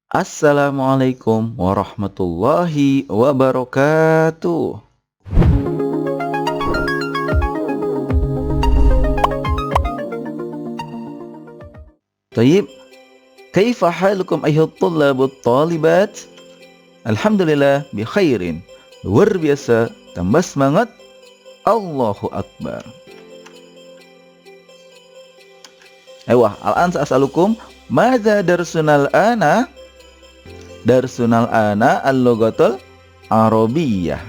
Assalamualaikum warahmatullahi wabarakatuh. Tayyib, kaifa halukum ayyuhat tullabut talibat? Alhamdulillah bi khairin. Luar biasa, tambah semangat. Allahu Akbar. Ayo, al-an as'alukum madza darsunal ana? Darsunal ana al-lughatul arabiyyah.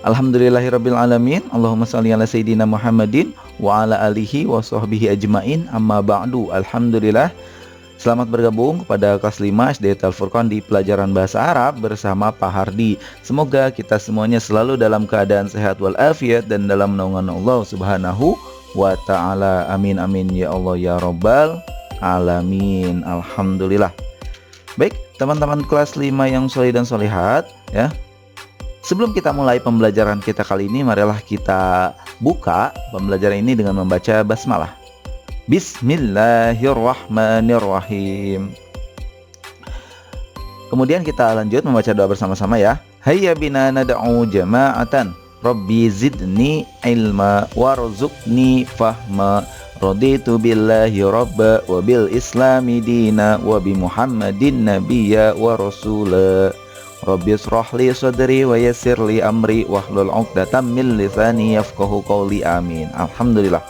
Alhamdulillahirabbil alamin. Allahumma shalli ala sayidina Muhammadin wa ala alihi wa sahbihi ajmain. Amma ba'du. Alhamdulillah. Selamat bergabung kepada kelas 5 SD Al Furqan di pelajaran bahasa Arab bersama Pak Hardi. Semoga kita semuanya selalu dalam keadaan sehat walafiat dan dalam naungan Allah Subhanahu wa taala. Amin amin ya Allah ya rabbal alamin. Alhamdulillah. Baik, teman-teman kelas 5 yang sholih dan sholihat ya. Sebelum kita mulai pembelajaran kita kali ini, marilah kita buka pembelajaran ini dengan membaca basmalah. Bismillahirrahmanirrahim. Kemudian kita lanjut membaca doa bersama-sama ya. Hayya bina nad'u jama'atan Rabbi zidni ilma warzuqni fahma. Raditu billahi rabba wa bil islami dina wa bi muhammadin nabiyya wa rasula. Rabbi israh li sadri wa yassir li amri wahlul 'uqdatam min lisani yafqahu qawli. Amin. Alhamdulillah.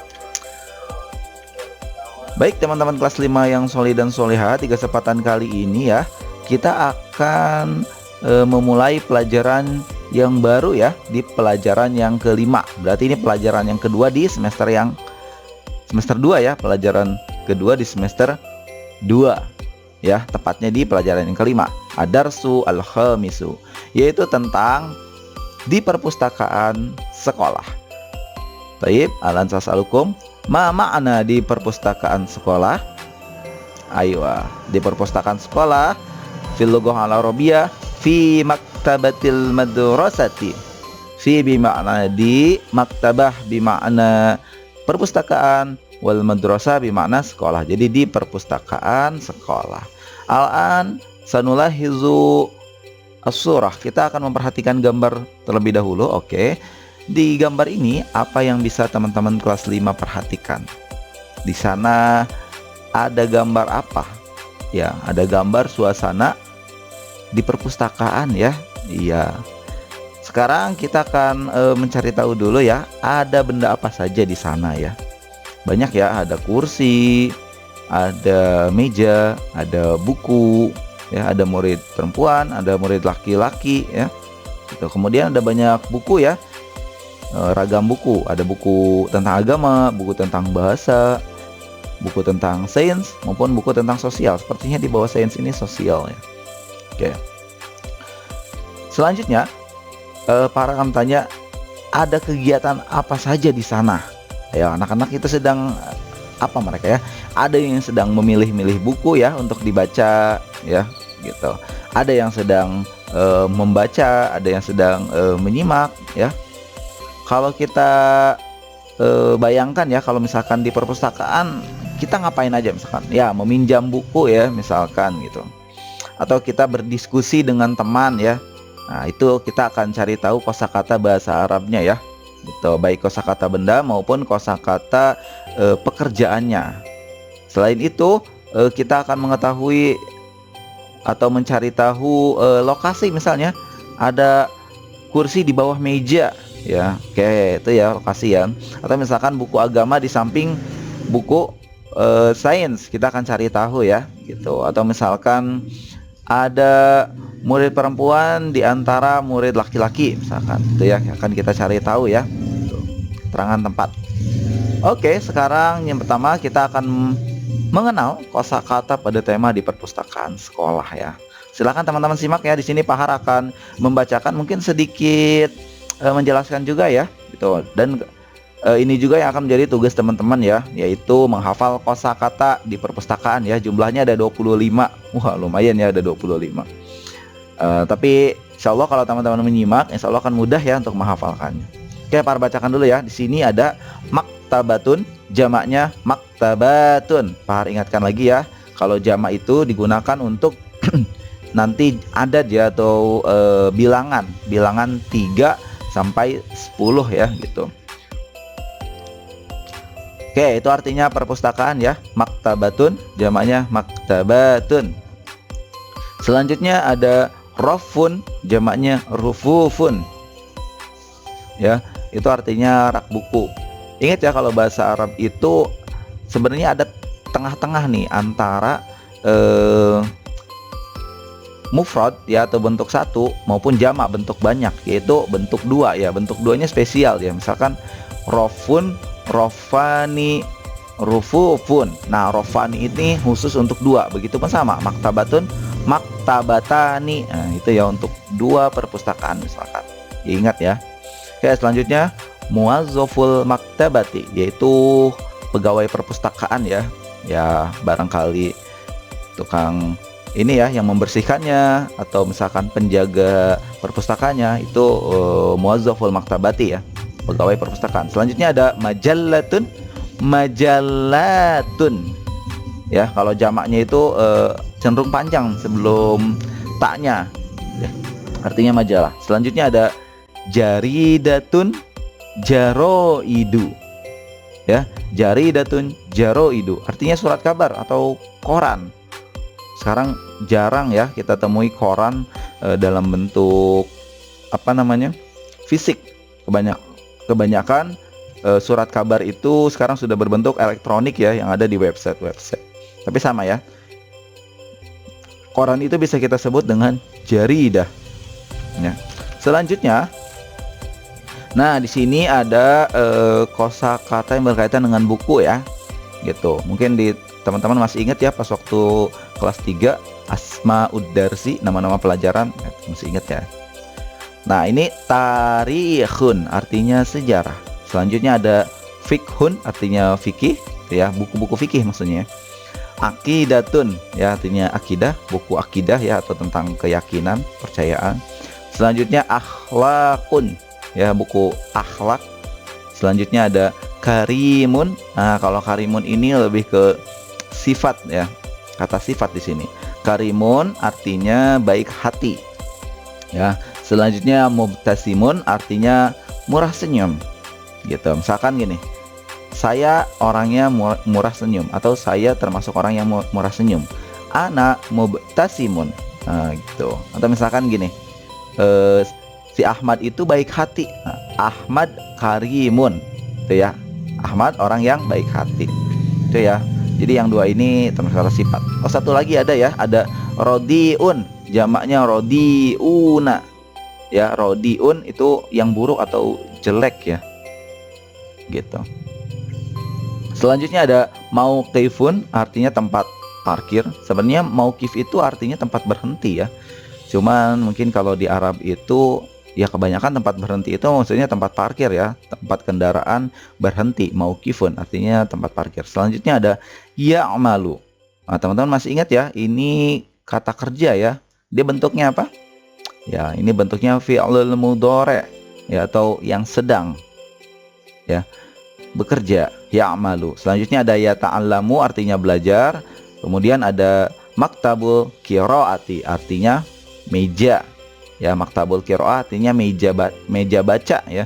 Baik teman-teman kelas 5 yang sholih dan sholihat, di kesempatan kali ini ya kita akan memulai pelajaran yang baru ya, di pelajaran yang kelima. Berarti ini pelajaran yang kedua di semester 2 ya, pelajaran kedua di semester 2 ya, tepatnya di pelajaran yang kelima, Ad-Darsu Al-Khamisu, yaitu tentang di perpustakaan sekolah. Baik, alan sasalukum ma ma'ana di perpustakaan sekolah. Ayo, di perpustakaan sekolah fil lughah al-arabiyyah fi maktabatil madrasati. Fi bima'na di, maktabah bima'na perpustakaan, wal madrasah bima'na sekolah. Jadi di perpustakaan sekolah. Al-an sanulahizu as-surah. Kita akan memperhatikan gambar terlebih dahulu. Oke. Di gambar ini apa yang bisa teman-teman kelas 5 perhatikan? Di sana ada gambar apa? Ya, ada gambar suasana di perpustakaan ya. Iya. Sekarang kita akan mencari tahu dulu ya, ada benda apa saja di sana ya. Banyak ya, ada kursi, ada meja, ada buku ya, ada murid perempuan, ada murid laki-laki ya. Gitu. Kemudian ada banyak buku ya. Ragam buku, ada buku tentang agama, buku tentang bahasa, buku tentang sains maupun buku tentang sosial. Sepertinya di bawah sains ini sosial ya. Oke. Selanjutnya para akan tanya, ada kegiatan apa saja di sana? Ya, anak-anak itu sedang apa mereka ya? Ada yang sedang memilih-milih buku ya untuk dibaca ya, gitu. Ada yang sedang membaca, ada yang sedang menyimak ya. Kalau kita bayangkan ya, kalau misalkan di perpustakaan kita ngapain aja, misalkan ya meminjam buku ya misalkan gitu, atau kita berdiskusi dengan teman ya. Nah itu kita akan cari tahu kosakata bahasa Arabnya ya, gitu, baik kosakata benda maupun kosakata pekerjaannya. Selain itu kita akan mengetahui atau mencari tahu lokasi, misalnya ada kursi di bawah meja ya, oke, itu ya lokasi ya. Atau misalkan buku agama di samping buku sains, kita akan cari tahu ya, gitu. Atau misalkan ada murid perempuan di antara murid laki-laki, misalkan itu ya, akan kita cari tahu ya, gitu. Keterangan tempat. Oke, sekarang yang pertama kita akan mengenal kosakata pada tema di perpustakaan sekolah ya. Silakan teman-teman simak ya, di sini Pak Har akan membacakan, mungkin sedikit menjelaskan juga ya, gitu. Dan ini juga yang akan menjadi tugas teman-teman ya, yaitu menghafal kosakata di perpustakaan ya. Jumlahnya ada 25. Wah, lumayan ya, ada 25. Tapi insya Allah kalau teman-teman menyimak, insya Allah akan mudah ya untuk menghafalkannya. Oke, Pak bacakan dulu ya. Di sini ada maktabatun, jamaknya maktabatun. Pak Har ingatkan lagi ya, kalau jamak itu digunakan untuk nanti adat ya, atau bilangan 3 sampai 10 ya gitu. Oke, itu artinya perpustakaan ya, maktabatun, jamaknya maktabatun. Selanjutnya ada rofun, jamaknya rufufun. Ya, itu artinya rak buku. Ingat ya, kalau bahasa Arab itu sebenarnya ada tengah-tengah nih antara mufrad ya, atau bentuk satu, maupun jamak bentuk banyak, yaitu bentuk dua ya. Bentuk duanya spesial ya, misalkan rofun, rofani, rufufun. Nah, rofani ini khusus untuk dua, begitu pun sama maktabatun, maktabatani. Nah, itu ya untuk dua perpustakaan misalkan. Ya, ingat ya. Oke, selanjutnya muwazzaful maktabati, yaitu pegawai perpustakaan ya. Ya, barangkali tukang ini ya yang membersihkannya, atau misalkan penjaga perpustakaannya, itu muwazzaful maktabati ya, pegawai perpustakaan. Selanjutnya ada majallatun, majallatun. Ya, kalau jamaknya itu cenderung panjang sebelum taknya. Ya, artinya majalah. Selanjutnya ada jaridatun, jaroidu. Ya, jaridatun, jaroidu. Artinya surat kabar atau koran. Sekarang jarang ya kita temui koran dalam bentuk apa namanya, fisik. Kebanyakan surat kabar itu sekarang sudah berbentuk elektronik ya, yang ada di website. Tapi sama ya, koran itu bisa kita sebut dengan jaridah ya. Selanjutnya, nah di sini ada kosakata yang berkaitan dengan buku ya gitu. Mungkin di teman-teman masih ingat ya, pas waktu kelas 3 Asma'ud Darsi, nama-nama pelajaran, masih ingat ya. Nah, ini tarikhun, artinya sejarah. Selanjutnya ada fikhun, artinya fikih ya, buku-buku fikih maksudnya. Aqidatun ya, artinya akidah, buku akidah ya, atau tentang keyakinan, percayaan. Selanjutnya akhlakun ya, buku akhlak. Selanjutnya ada karimun. Nah, kalau karimun ini lebih ke sifat ya, kata sifat di sini. Karimun artinya baik hati ya. Selanjutnya mubtasimun, artinya murah senyum gitu. Misalkan gini, saya orangnya murah senyum, atau saya termasuk orang yang murah senyum. Ana mubtasimun, nah, gitu. Atau misalkan gini, si Ahmad itu baik hati. Nah, Ahmad karimun itu ya, Ahmad orang yang baik hati itu ya. Jadi yang dua ini termasuk kata sifat. Oh, satu lagi ada ya, ada rodiun, jamaknya rodiuna ya. Rodiun itu yang buruk atau jelek ya gitu. Selanjutnya ada mauqifun, artinya tempat parkir. Sebenarnya mauqif itu artinya tempat berhenti ya, cuman mungkin kalau di Arab itu ya kebanyakan tempat berhenti itu maksudnya tempat parkir ya, tempat kendaraan berhenti. Mauqifun artinya tempat parkir. Selanjutnya ada ya'malu. Nah, teman-teman masih ingat ya, ini kata kerja ya. Dia bentuknya apa? Ya, ini bentuknya fi'lul mudhari ya, atau yang sedang ya, bekerja, ya'malu. Selanjutnya ada yata'allamu, artinya belajar. Kemudian ada maktabul qiraati, artinya meja ya. Maktabul qiraah artinya meja baca ya.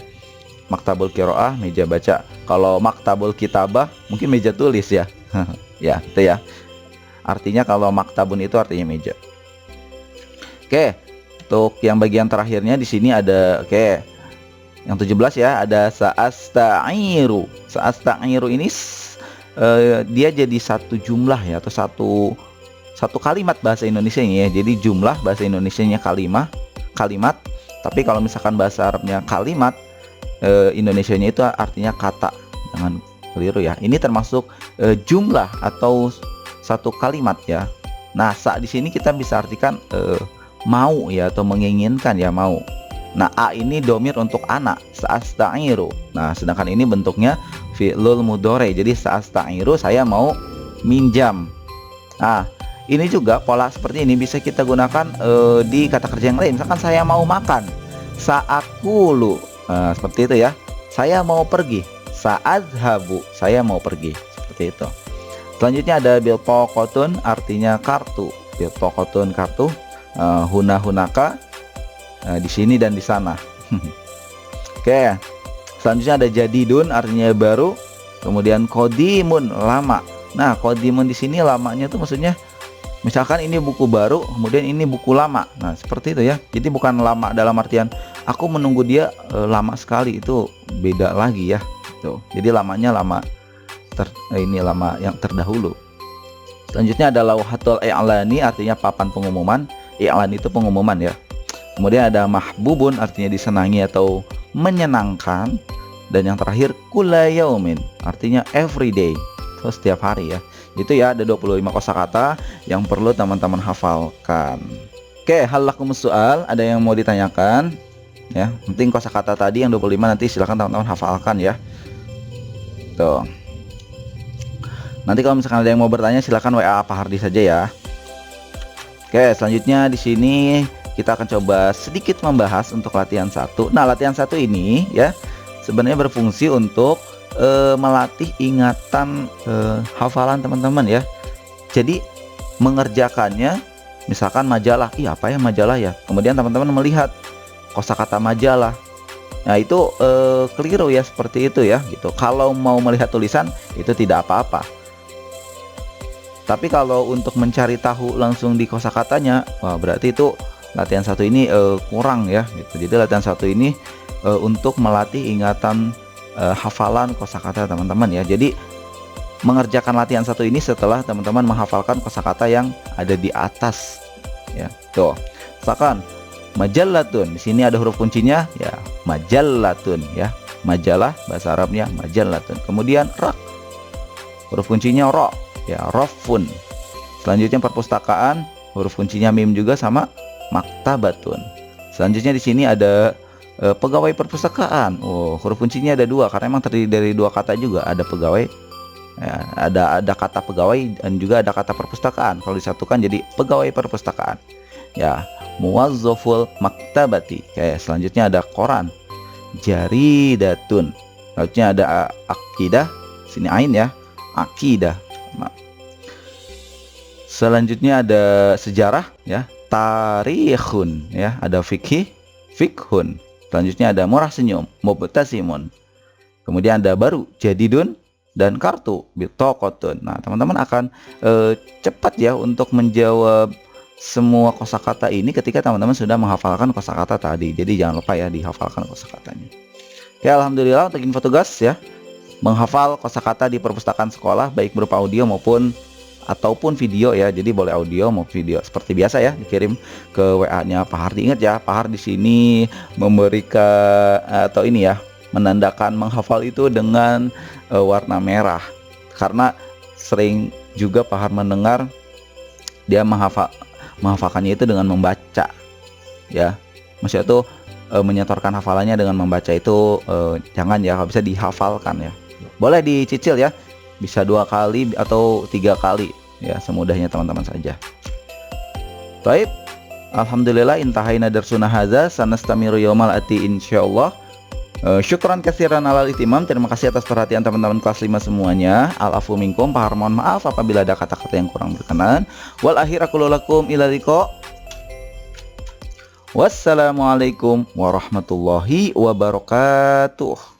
Maktabul qiraah, meja baca. Kalau maktabul kitabah mungkin meja tulis ya. Ya, itu ya. Artinya kalau maktabun itu artinya meja. Oke, untuk yang bagian terakhirnya di sini ada yang 17 ya, ada sa'asta'iru. Sa'asta'iru ini dia jadi satu jumlah ya, atau satu kalimat bahasa Indonesianya ya. Jadi jumlah bahasa Indonesianya kalimat, tapi kalau misalkan bahasa Arabnya kalimat, Indonesianya itu artinya kata. Jangan keliru ya. Ini termasuk jumlah atau satu kalimat ya. Nah, di sini kita bisa artikan mau ya, atau menginginkan ya, mau. Nah, a ini domir untuk anak, sa'asta'iru. Nah, sedangkan ini bentuknya fi'lul mudhari. Jadi sa'asta'iru, saya mau minjam. Nah, ini juga pola seperti ini bisa kita gunakan di kata kerja yang lain. Misalkan saya mau makan, sa'akulu. Nah, seperti itu ya. Saya mau pergi, Sa'adhabu, saya mau pergi. Seperti itu. Selanjutnya ada biltaqatun, artinya kartu. Biltaqatun kartu. Hunaka, di sini dan di sana. Oke. Selanjutnya ada jadidun, artinya baru. Kemudian qadimun, lama. Nah, qadimun di sini lamanya tuh maksudnya misalkan ini buku baru, kemudian ini buku lama. Nah, seperti itu ya. Jadi bukan lama dalam artian aku menunggu dia lama sekali, itu beda lagi ya. Tuh. Jadi lamanya lama ini lama yang terdahulu. Selanjutnya ada lauhatul i'lani, artinya papan pengumuman. I'lan itu pengumuman ya. Kemudian ada mahbubun, artinya disenangi atau menyenangkan. Dan yang terakhir kulla yaumin, artinya everyday, so, setiap hari ya. Itu ya, ada 25 kosakata yang perlu teman-teman hafalkan. Oke, hal lakumus soal, ada yang mau ditanyakan ya? Penting kosakata tadi yang 25 nanti silahkan teman-teman hafalkan ya. Tuh. Nanti kalau misalkan ada yang mau bertanya silahkan WA Pak Hardi saja ya. Oke, selanjutnya di sini kita akan coba sedikit membahas untuk latihan 1. Nah, latihan 1 ini ya sebenarnya berfungsi untuk melatih ingatan hafalan teman-teman ya. Jadi mengerjakannya, misalkan majalah, apa ya majalah ya. Kemudian teman-teman melihat kosakata majalah. Nah, itu keliru ya, seperti itu ya gitu. Kalau mau melihat tulisan itu tidak apa-apa. Tapi kalau untuk mencari tahu langsung di kosakatanya, wah berarti itu latihan 1 ini kurang ya gitu. Jadi latihan 1 ini untuk melatih ingatan hafalan kosakata teman-teman ya. Jadi mengerjakan latihan 1 ini setelah teman-teman menghafalkan kosakata yang ada di atas ya. Tuh. Misalkan majallatun, di sini ada huruf kuncinya ya, majallatun ya. Majalah bahasa Arabnya majallatun. Kemudian rak, huruf kuncinya ro ya, rafun. Selanjutnya perpustakaan, huruf kuncinya mim juga sama maktabatun. Selanjutnya di sini ada pegawai perpustakaan. Oh, huruf kuncinya ada 2 karena emang terdiri dari 2 kata juga, ada pegawai ya, ada kata pegawai dan juga ada kata perpustakaan. Kalau disatukan jadi pegawai perpustakaan ya, muwazzaful maktabati. Oke, selanjutnya ada koran, jaridatun. Selanjutnya ada akidah, sini ain ya, akidah. Selanjutnya ada sejarah ya, tarikhun ya, ada fikih, fikhun. Selanjutnya ada murah senyum, mubtasimun. Kemudian ada baru, jadidun, dan kartu, bitaqatun. Nah, teman-teman akan cepat ya untuk menjawab semua kosakata ini ketika teman-teman sudah menghafalkan kosakata tadi. Jadi jangan lupa ya dihafalkan kosakatanya. Oke, alhamdulillah untuk info tugas ya, menghafal kosakata di perpustakaan sekolah baik berupa audio ataupun video ya. Jadi boleh audio mau video seperti biasa ya, dikirim ke WA-nya Pak Hardi. Ingat ya, Pak Hardi di sini memberikan atau ini ya, menandakan menghafal itu dengan warna merah karena sering juga Pak Hardi mendengar dia menghafalkannya itu dengan membaca ya. Maksudnya itu menyetorkan hafalannya dengan membaca itu jangan ya, kalau bisa dihafalkan ya. Boleh dicicil ya, bisa 2 kali atau 3 kali ya, semudahnya teman-teman saja. Baik, alhamdulillah intahaina darsuna hadza, sanastamiru yaumal ati insyaallah. Syukran katsiran alal itimam. Terima kasih atas perhatian teman-teman kelas 5 semuanya. Al-afu minkum, Pak Har mohon maaf apabila ada kata-kata yang kurang berkenan. Wal akhir aqulu lakum ila liqa. Wassalamualaikum warahmatullahi wabarakatuh.